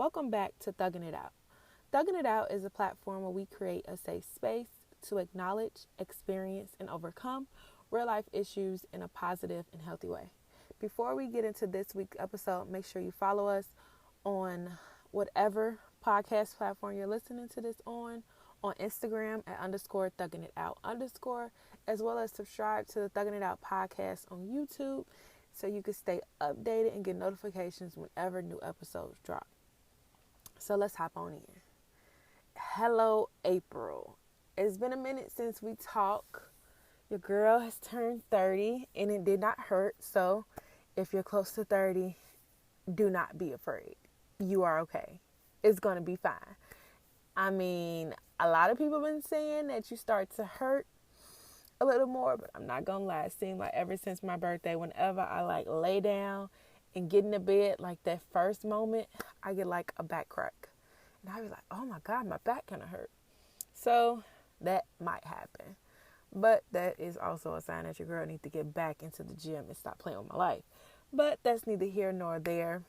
Welcome back to Thugging It Out. Thugging It Out is a platform where we create a safe space to acknowledge, experience, and overcome real life issues in a positive and healthy way. Before we get into this week's episode, make sure you follow us on whatever podcast platform you're listening to this on Instagram at underscore thugging it out underscore, as well as subscribe to the Thugging It Out podcast on YouTube so you can stay updated and get notifications whenever new episodes drop. So let's hop on in. Hello, April. It's been a minute since we talked. Your girl has turned 30 and it did not hurt. So if you're close to 30, do not be afraid. You are okay. It's going to be fine. I mean, a lot of people have been saying that you start to hurt a little more, but I'm not going to lie. It seems like ever since my birthday, whenever I lay down and get in the bed, like that first moment, I get like a back crack. And I was like, oh my God, my back kind of hurt. So that might happen. But that is also a sign that your girl needs to get back into the gym and stop playing with my life. But that's neither here nor there.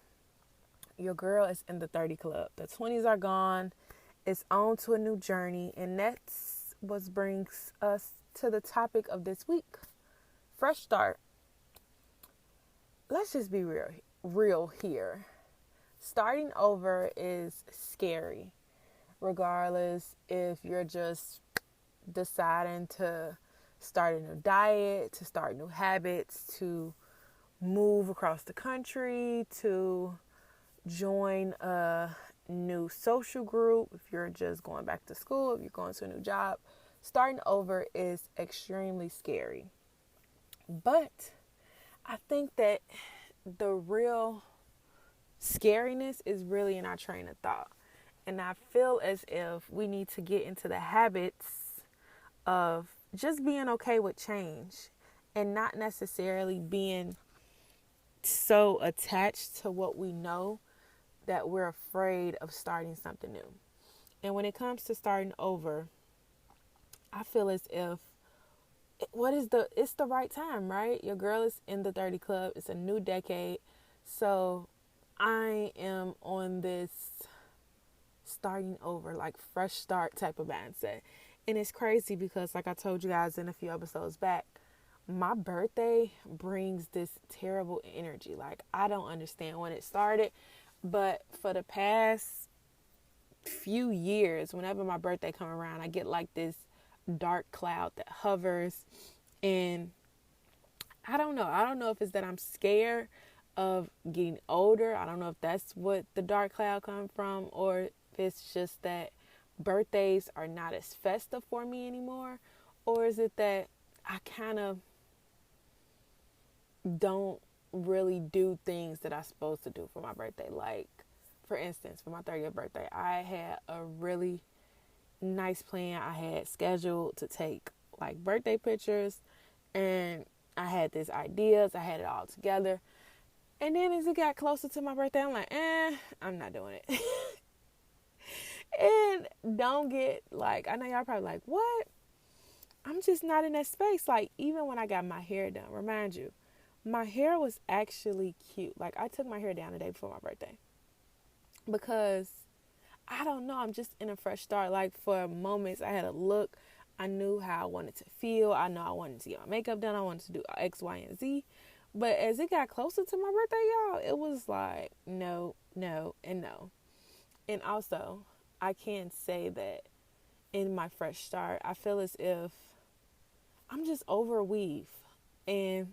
Your girl is in the 30 club. The 20s are gone. It's on to a new journey. And that's what brings us to the topic of this week. Fresh start. Let's just be real here. Starting over is scary. Regardless if you're just deciding to start a new diet, to start new habits, to move across the country, to join a new social group, if you're just going back to school, if you're going to a new job, starting over is extremely scary. But I think that the real scariness is really in our train of thought. And I feel as if we need to get into the habits of just being okay with change and not necessarily being so attached to what we know that we're afraid of starting something new. And when it comes to starting over, I feel as if it's the right time, right? Your girl is in the 30 club. It's a new decade. So I am on this starting over, like fresh start type of mindset. And it's crazy because like I told you guys in a few episodes back, my birthday brings this terrible energy. Like I don't understand when it started, but for the past few years, whenever my birthday come around, I get like this dark cloud that hovers. And I don't know if it's that I'm scared of getting older. I don't know if that's what the dark cloud come from, or if it's just that birthdays are not as festive for me anymore, or is it that I kind of don't really do things that I'm supposed to do for my birthday. Like, for instance, for my 30th birthday, I had a really nice plan. I had scheduled to take like birthday pictures, and I had these ideas. I had it all together. And then as it got closer to my birthday, I'm like, I'm not doing it. And don't get like, I know y'all probably like, what? I'm just not in that space. Like, even when I got my hair done, remind you, my hair was actually cute. Like, I took my hair down the day before my birthday because I don't know, I'm just in a fresh start. Like, for moments, I had a look. I knew how I wanted to feel. I know I wanted to get my makeup done. I wanted to do X, Y, and Z. But as it got closer to my birthday, y'all, it was like, no, no, and no. And also, I can say that in my fresh start, I feel as if I'm just over a weave. And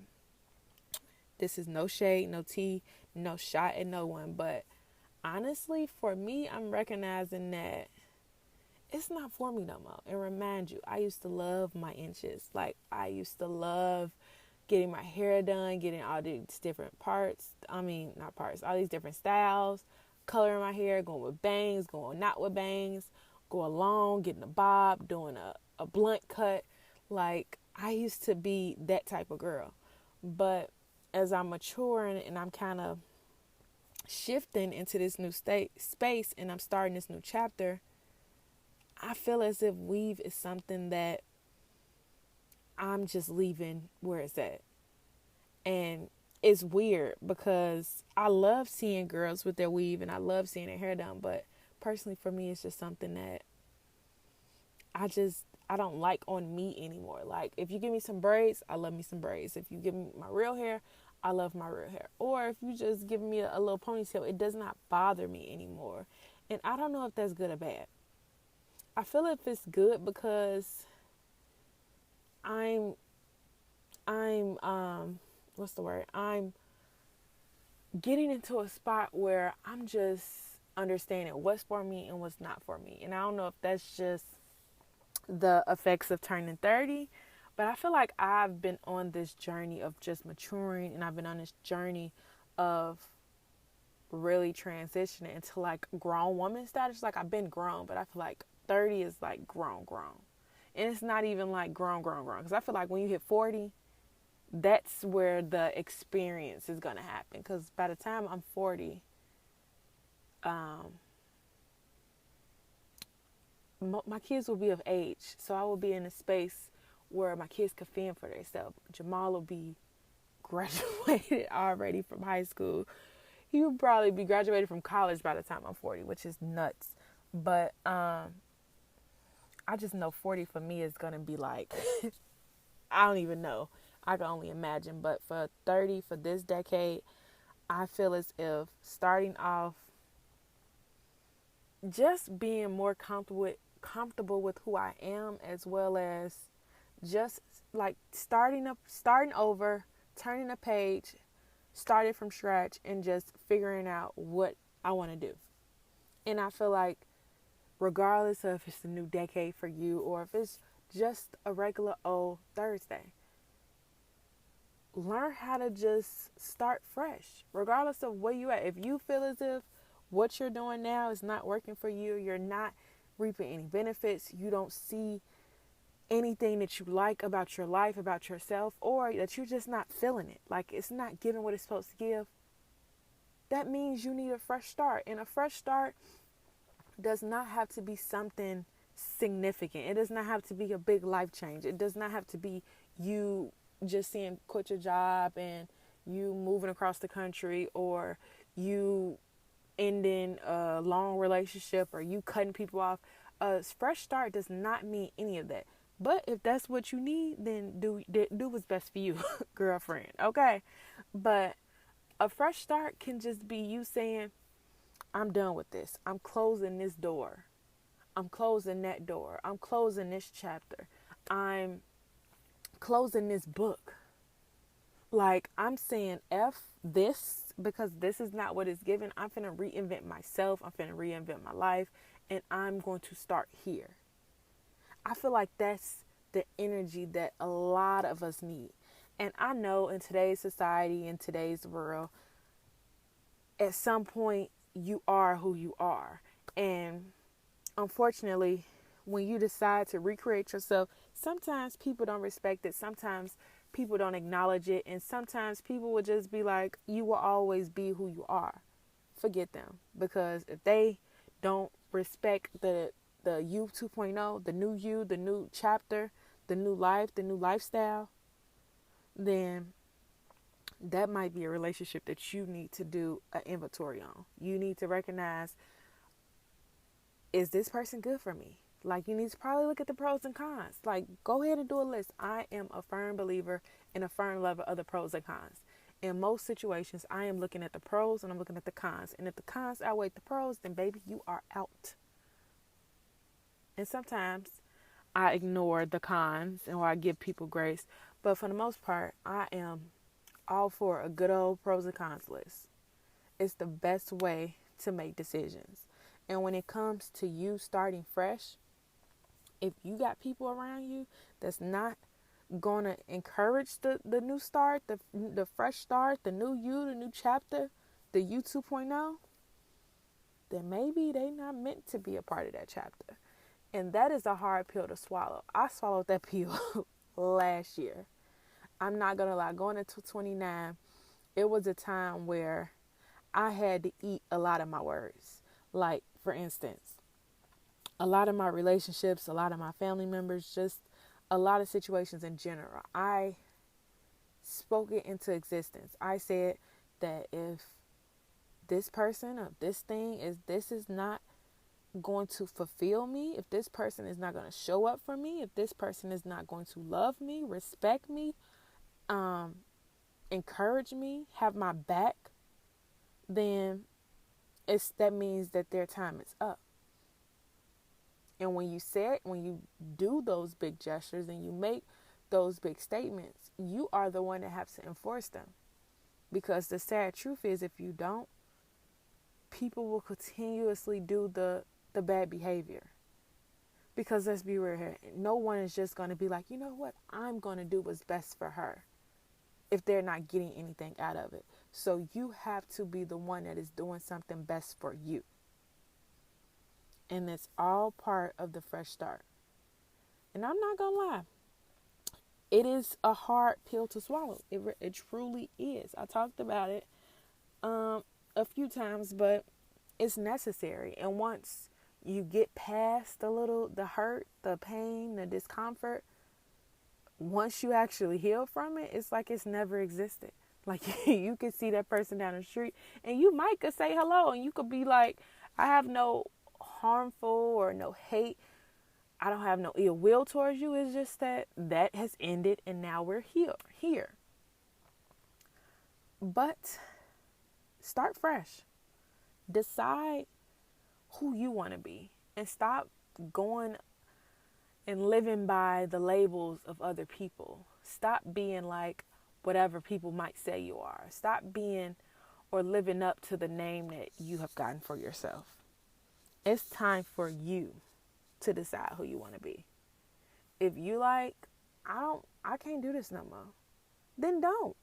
this is no shade, no tea, no shot at no one. But honestly, for me, I'm recognizing that it's not for me no more. And remind you, I used to love my inches. Like, I used to love getting my hair done, getting all these different parts. I mean, not parts, all these different styles, coloring my hair, going with bangs, going not with bangs, going long, getting a bob, doing a blunt cut. Like, I used to be that type of girl. But as I'm maturing and I'm kind of shifting into this new space and I'm starting this new chapter, I feel as if weave is something that I'm just leaving where it's at. And it's weird because I love seeing girls with their weave and I love seeing their hair done, but personally for me it's just something that I don't like on me anymore. Like if you give me some braids, I love me some braids. If you give me my real hair, I love my real hair. Or if you just give me a little ponytail, it does not bother me anymore. And I don't know if that's good or bad. I feel if it's good because I'm what's the word? I'm getting into a spot where I'm just understanding what's for me and what's not for me. And I don't know if that's just the effects of turning 30, but I feel like I've been on this journey of just maturing, and I've been on this journey of really transitioning into like grown woman status. Like I've been grown, but I feel like 30 is like grown. And it's not even like grown. Because I feel like when you hit 40, that's where the experience is going to happen. Because by the time I'm 40, my kids will be of age. So I will be in a space where my kids can fend for themselves. Jamal will be graduated already from high school. He will probably be graduated from college by the time I'm 40, which is nuts. But I just know 40 for me is going to be like, I don't even know. I can only imagine. But for 30, for this decade, I feel as if starting off just being more comfortable with who I am, as well as just like starting over, turning a page, starting from scratch, and just figuring out what I want to do. And I feel like regardless of if it's a new decade for you or if it's just a regular old Thursday, learn how to just start fresh, regardless of where you at. If you feel as if what you're doing now is not working for you, you're not reaping any benefits, you don't see anything that you like about your life, about yourself, or that you're just not feeling it, like it's not giving what it's supposed to give, that means you need a fresh start. And a fresh start does not have to be something significant. It does not have to be a big life change. It does not have to be you just saying quit your job and you moving across the country, or you ending a long relationship, or you cutting people off. A fresh start does not mean any of that. But if that's what you need, then do what's best for you, girlfriend. Okay? But a fresh start can just be you saying, I'm done with this. I'm closing this door. I'm closing that door. I'm closing this chapter. I'm closing this book. Like, I'm saying F this because this is not what it's given. I'm finna reinvent myself. I'm finna reinvent my life. And I'm going to start here. I feel like that's the energy that a lot of us need. And I know in today's society, in today's world, at some point you are who you are. And unfortunately, when you decide to recreate yourself, sometimes people don't respect it. Sometimes people don't acknowledge it. And sometimes people will just be like, you will always be who you are. Forget them. Because if they don't respect the you 2.0, the new you, the new chapter, the new life, the new lifestyle, then that might be a relationship that you need to do an inventory on. You need to recognize, is this person good for me? Like, you need to probably look at the pros and cons. Like, go ahead and do a list. I am a firm believer and a firm lover of the pros and cons. In most situations, I am looking at the pros and I'm looking at the cons. And if the cons outweigh the pros, then baby, you are out. And sometimes I ignore the cons or I give people grace. But for the most part, I am all for a good old pros and cons list. It's the best way to make decisions. And when it comes to you starting fresh, if you got people around you that's not going to encourage the new start, the fresh start, the new you, the new chapter, the you 2.0, then maybe they not meant to be a part of that chapter. And that is a hard pill to swallow. I swallowed that pill last year. I'm not going to lie. Going into 29, it was a time where I had to eat a lot of my words. Like, for instance, a lot of my relationships, a lot of my family members, just a lot of situations in general. I spoke it into existence. I said that if this person or this thing is not going to fulfill me, if this person is not going to show up for me, if this person is not going to love me, respect me, encourage me, have my back, then that means that their time is up. And when you do those big gestures and you make those big statements, you are the one that has to enforce them. Because the sad truth is, if you don't, people will continuously do the bad behavior. Because let's be real here, no one is just going to be like, you know what, I'm going to do what's best for her if they're not getting anything out of it. So you have to be the one that is doing something best for you. And it's all part of the fresh start. And I'm not going to lie, it is a hard pill to swallow. It truly is. I talked about it a few times, but it's necessary. And once you get past the hurt, the pain, the discomfort, once you actually heal from it, it's like it's never existed. Like you could see that person down the street and you might could say hello and you could be like, I have no harmful or no hate. I don't have no ill will towards you. It's just that has ended and now we're here. But start fresh. Decide who you want to be and stop going and living by the labels of other people. Stop being like whatever people might say you are. Stop being or living up to the name that you have gotten for yourself. It's time for you to decide who you want to be. If you like, I can't do this no more, then don't.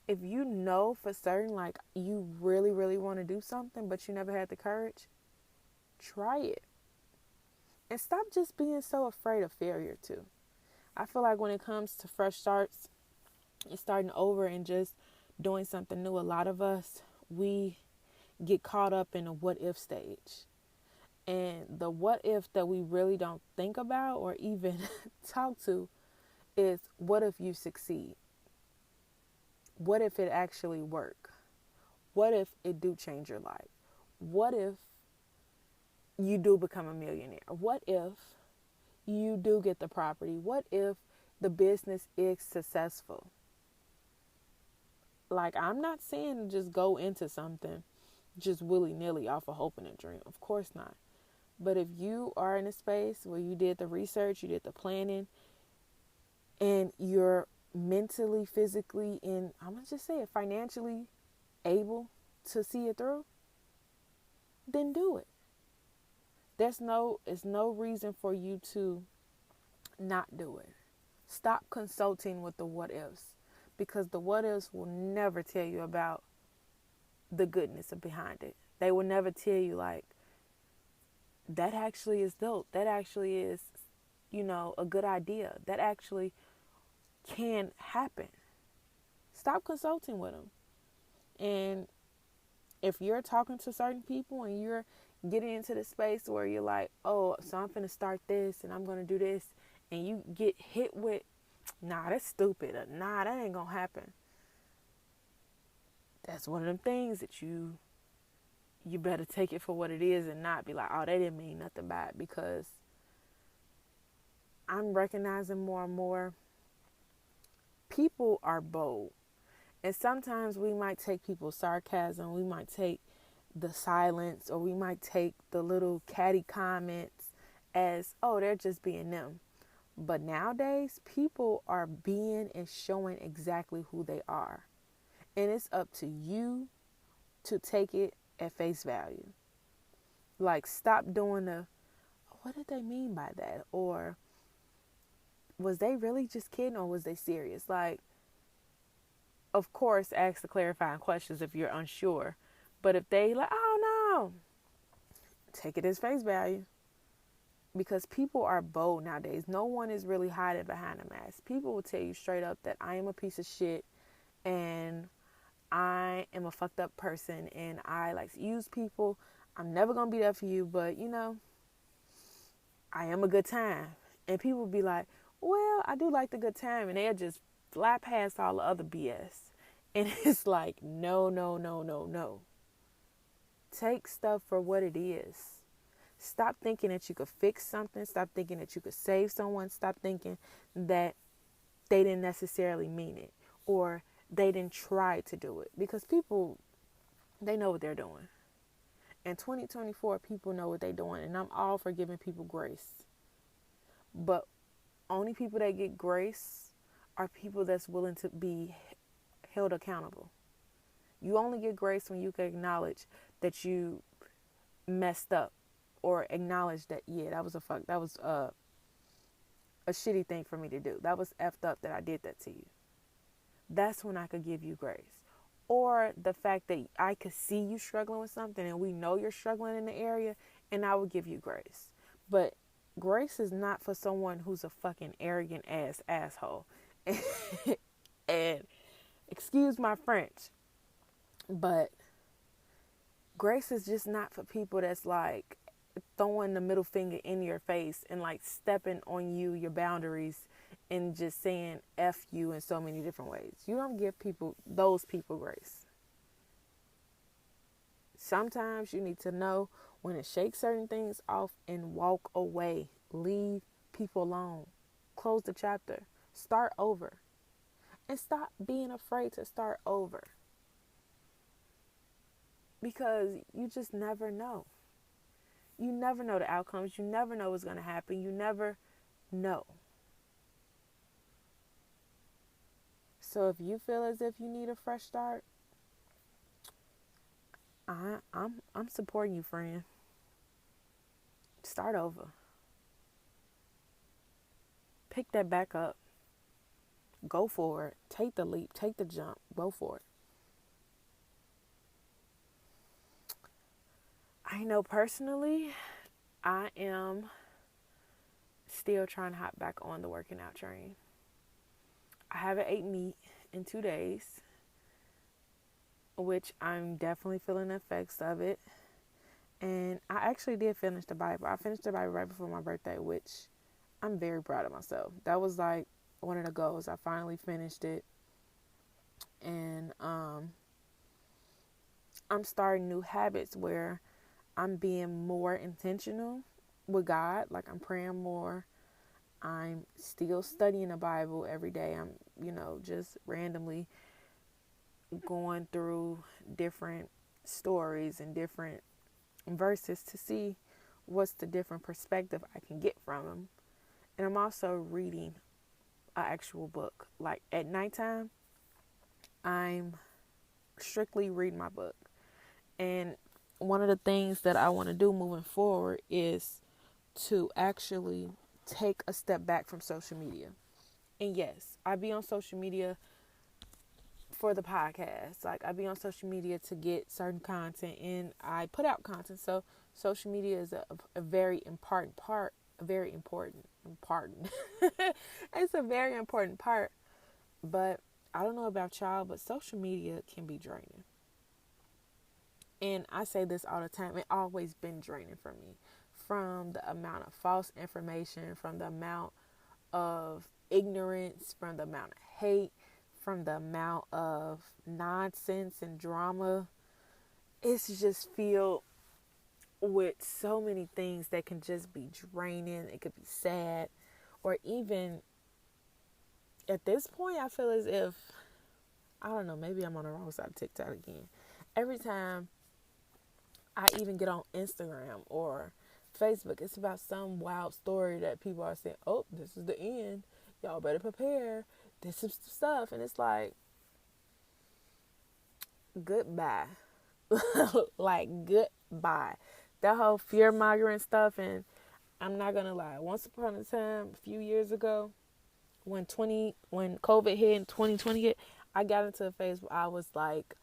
If you know for certain, like you really, really want to do something, but you never had the courage, try it. And stop just being so afraid of failure too. I feel like when it comes to fresh starts and starting over and just doing something new, a lot of us, we get caught up in a what if stage. And the what if that we really don't think about or even talk to is, what if you succeed? What if it actually work? What if it do change your life? What if you do become a millionaire? What if you do get the property? What if the business is successful? Like, I'm not saying to just go into something just willy-nilly off of hope and a dream. Of course not. But if you are in a space where you did the research, you did the planning, and you're mentally, physically, and I'm going to just say it, financially able to see it through, then do it. It's no reason for you to not do it. Stop consulting with the what ifs, because the what ifs will never tell you about the goodness behind it. They will never tell you like, that actually is dope. That actually is, a good idea. That actually can happen. Stop consulting with them. And if you're talking to certain people and you're getting into the space where you're like, oh, so I'm finna start this and I'm going to do this, and you get hit with, nah, that's stupid, or nah, that ain't going to happen. That's one of them things that you better take it for what it is and not be like, oh, they didn't mean nothing by it. Because I'm recognizing more and more people are bold. And sometimes we might take people's sarcasm, we might take the silence, or we might take the little catty comments as, oh, they're just being them. But nowadays, people are being and showing exactly who they are. And it's up to you to take it at face value. Like, stop doing what did they mean by that? Or was they really just kidding, or was they serious? Like, of course, ask the clarifying questions if you're unsure. But if they like, oh no, take it as face value. Because people are bold nowadays. No one is really hiding behind a mask. People will tell you straight up that I am a piece of shit and I am a fucked up person and I like to use people. I'm never going to be there for you, but I am a good time. And people will be like, well, I do like the good time. And they'll just fly past all the other BS. And it's like, no, no, no, no, no. Take stuff for what it is. Stop thinking that you could fix something. Stop thinking that you could save someone. Stop thinking that they didn't necessarily mean it or they didn't try to do it. Because people, they know what they're doing. In 2024, people know what they're doing. And I'm all for giving people grace. But only people that get grace are people that's willing to be held accountable. You only get grace when you can acknowledge that you messed up or acknowledge that, yeah, that was a shitty thing for me to do. That was effed up that I did that to you. That's when I could give you grace. Or the fact that I could see you struggling with something and we know you're struggling in the area and I will give you grace. But grace is not for someone who's a fucking arrogant ass asshole. And excuse my French, but grace is just not for people that's like throwing the middle finger in your face and like stepping on you, your boundaries, and just saying F you in so many different ways. You don't give those people grace. Sometimes you need to know when to shake certain things off and walk away. Leave people alone. Close the chapter. Start over. And stop being afraid to start over. Because you just never know. You never know the outcomes. You never know what's going to happen. You never know. So if you feel as if you need a fresh start, I'm supporting you, friend. Start over. Pick that back up. Go for it. Take the leap. Take the jump. Go for it. I know personally, I am still trying to hop back on the working out train. I haven't ate meat in 2 days, which I'm definitely feeling the effects of it. And I actually did finish the Bible. I finished the Bible right before my birthday, which I'm very proud of myself. That was like one of the goals. I finally finished it. And I'm starting new habits where I'm being more intentional with God. Like I'm praying more. I'm still studying the Bible every day. I'm, just randomly going through different stories and different verses to see what's the different perspective I can get from them. And I'm also reading an actual book. Like at nighttime, I'm strictly reading my book. And one of the things that I want to do moving forward is to actually take a step back from social media. And yes, I be on social media for the podcast. Like I be on social media to get certain content and I put out content. So social media is a very important part, it's a very important part. But I don't know about y'all, but social media can be draining. And I say this all the time, it's always been draining for me. From the amount of false information, from the amount of ignorance, from the amount of hate, from the amount of nonsense and drama. It's just filled with so many things that can just be draining. It could be sad. Or even at this point, I feel as if, I don't know, maybe I'm on the wrong side of TikTok again. Every time I even get on Instagram or Facebook, it's about some wild story that people are saying, oh, this is the end. Y'all better prepare. This is stuff. And it's like, goodbye. Like, goodbye. That whole fear-mongering stuff. And I'm not going to lie. Once upon a time, a few years ago, when COVID hit and 2020 hit, I got into a phase where I was like,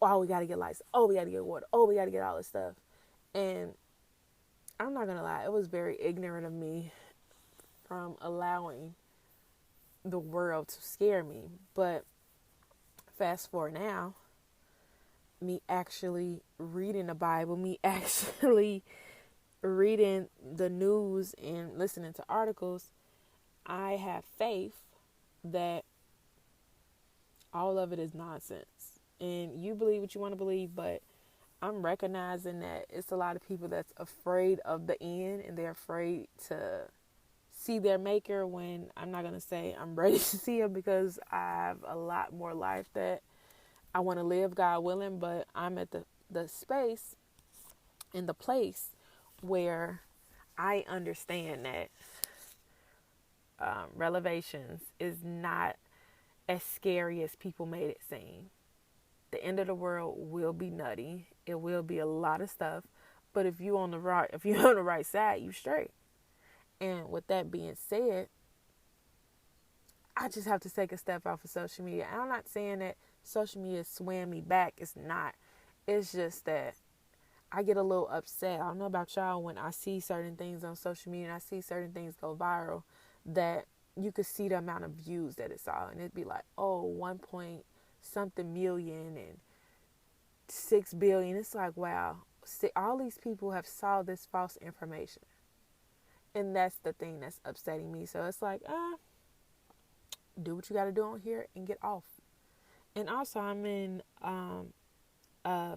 oh, we got to get lights. Oh, we got to get water. Oh, we got to get all this stuff. And I'm not going to lie. It was very ignorant of me from allowing the world to scare me. But fast forward now, me actually reading the Bible, me actually reading the news and listening to articles, I have faith that All of it is nonsense. And you believe what you want to believe, but I'm recognizing that it's a lot of people that's afraid of the end, and they're afraid to see their maker, when I'm not going to say I'm ready to see him, because I have a lot more life that I want to live, God willing, but I'm at the space, in the place where I understand that revelations is not as scary as people made it seem. The end of the world will be nutty. It will be a lot of stuff, but if you're on the right side, you straight. And with that being said, I just have to take a step off of social media. And I'm not saying that social media swam me back. It's not. It's just that I get a little upset. I don't know about y'all, when I see certain things on social media and I see certain things go viral, that you could see the amount of views that it saw. And it'd be like, oh, 1 point something million and 6 billion. It's like, wow, see, all these people have saw this false information. And that's the thing that's upsetting me. So it's like, do what you got to do on here and get off. And also, I'm in a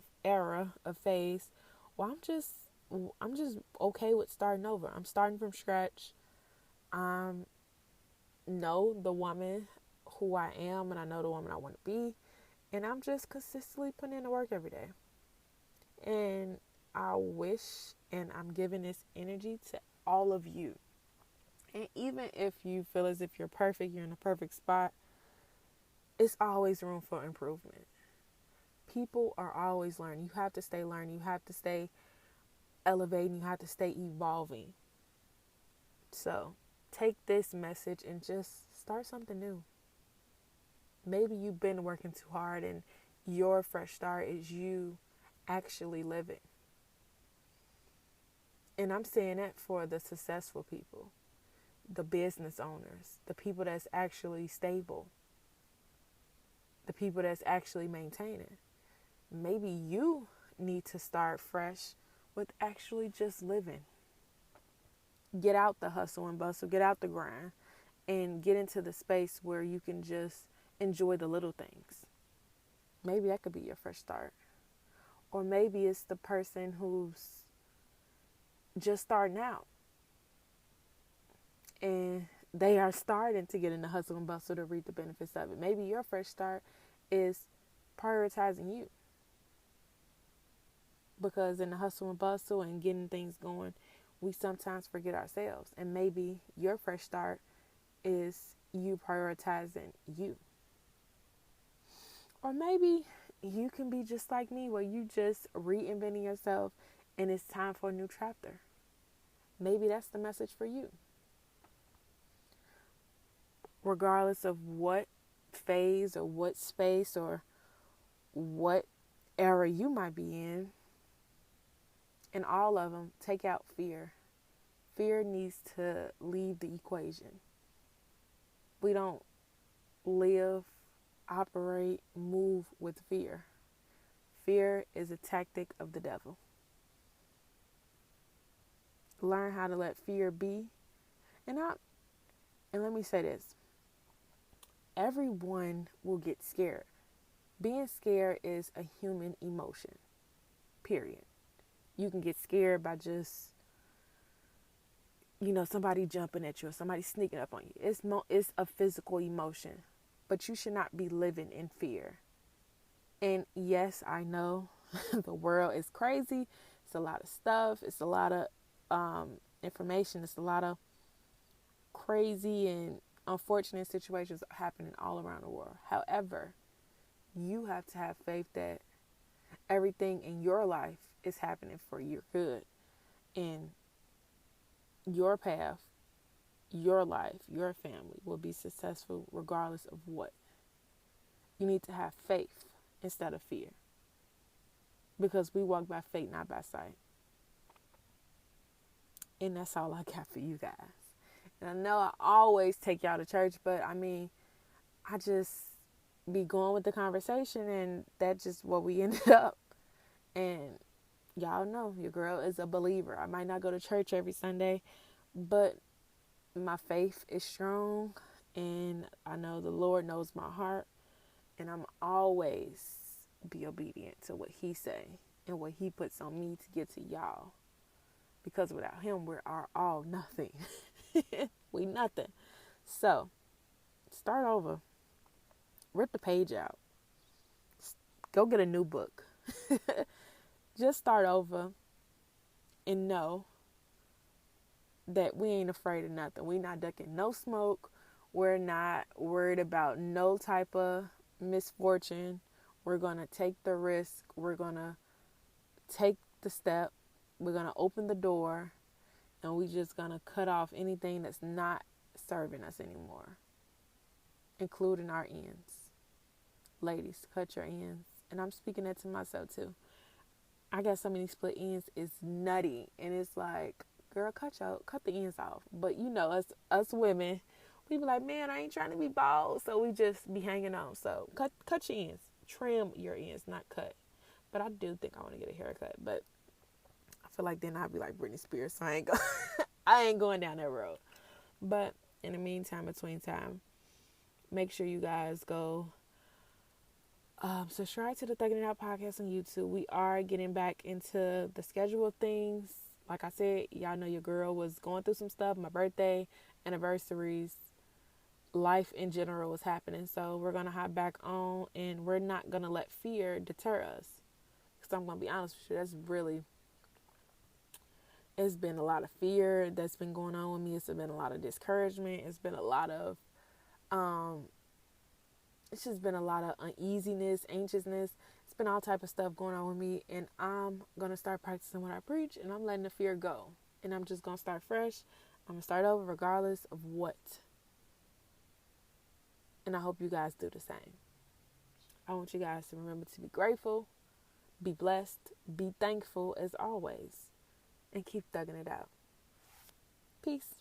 phase where I'm just okay with starting over. I'm starting from scratch. I know the woman who I am, and I know the woman I want to be, and I'm just consistently putting in the work every day. And I wish, and I'm giving this energy to all of you. And even if you feel as if you're perfect, you're in a perfect spot, it's always room for improvement. People are always learning. You have to stay learning. You have to stay elevating. You have to stay evolving. So take this message and just start something new. Maybe you've been working too hard, and your fresh start is you actually living. And I'm saying that for the successful people, the business owners, the people that's actually stable, the people that's actually maintaining. Maybe you need to start fresh with actually just living. Get out the hustle and bustle, get out the grind, and get into the space where you can just enjoy the little things. Maybe that could be your fresh start. Or maybe it's the person who's just starting out, and they are starting to get in the hustle and bustle to reap the benefits of it. Maybe your first start is prioritizing you. Because in the hustle and bustle and getting things going, we sometimes forget ourselves. And maybe your fresh start is you prioritizing you. Or maybe you can be just like me, where you just reinventing yourself and it's time for a new chapter. Maybe that's the message for you. Regardless of what phase or what space or what era you might be in all of them, take out fear. Fear needs to leave the equation. We don't live, operate, move with fear. Fear is a tactic of the devil. Learn how to let fear be. And let me say this. Everyone will get scared. Being scared is a human emotion. Period. You can get scared by just, somebody jumping at you or somebody sneaking up on you. It's a physical emotion. But you should not be living in fear. And yes, I know the world is crazy. It's a lot of stuff. It's a lot of information. It's a lot of crazy and unfortunate situations happening all around the world. However, you have to have faith that everything in your life is happening for your good. And your path, your life, your family will be successful regardless of what. You need to have faith instead of fear. Because we walk by faith, not by sight. And that's all I got for you guys. And I know I always take y'all to church, but I just be going with the conversation, and that's just what we ended up. And y'all know your girl is a believer. I might not go to church every Sunday, but my faith is strong, and I know the Lord knows my heart, And I'm always be obedient to what he say and what he puts on me to get to y'all. Because without him, we are all nothing. We nothing. So, start over. Rip the page out. Go get a new book. Just start over and know that we ain't afraid of nothing. We not ducking no smoke. We're not worried about no type of misfortune. We're going to take the risk. We're going to take the step. We're going to open the door. And we just going to cut off anything that's not serving us anymore, including our ends. Ladies, cut your ends. And I'm speaking that to myself too. I got so many split ends. It's nutty. And it's like, girl, cut the ends off. But you know, us women, we be like, man, I ain't trying to be bald. So we just be hanging on. So cut your ends. Trim your ends, not cut. But I do think I want to get a haircut. But I feel like then I'd be like Britney Spears. So I ain't going down that road. But in the meantime, between time, make sure you guys go subscribe to the Thugging It Out podcast on YouTube. We are getting back into the schedule of things. Like I said, y'all know your girl was going through some stuff. My birthday, anniversaries, life in general was happening. So we're going to hop back on, and we're not going to let fear deter us. Because I'm going to be honest with you, it's been a lot of fear that's been going on with me. It's been a lot of discouragement. It's been a lot of, it's just been a lot of uneasiness, anxiousness. It's been all type of stuff going on with me. And I'm going to start practicing what I preach. And I'm letting the fear go. And I'm just going to start fresh. I'm going to start over regardless of what. And I hope you guys do the same. I want you guys to remember to be grateful, be blessed, be thankful as always. And keep thugging it out. Peace.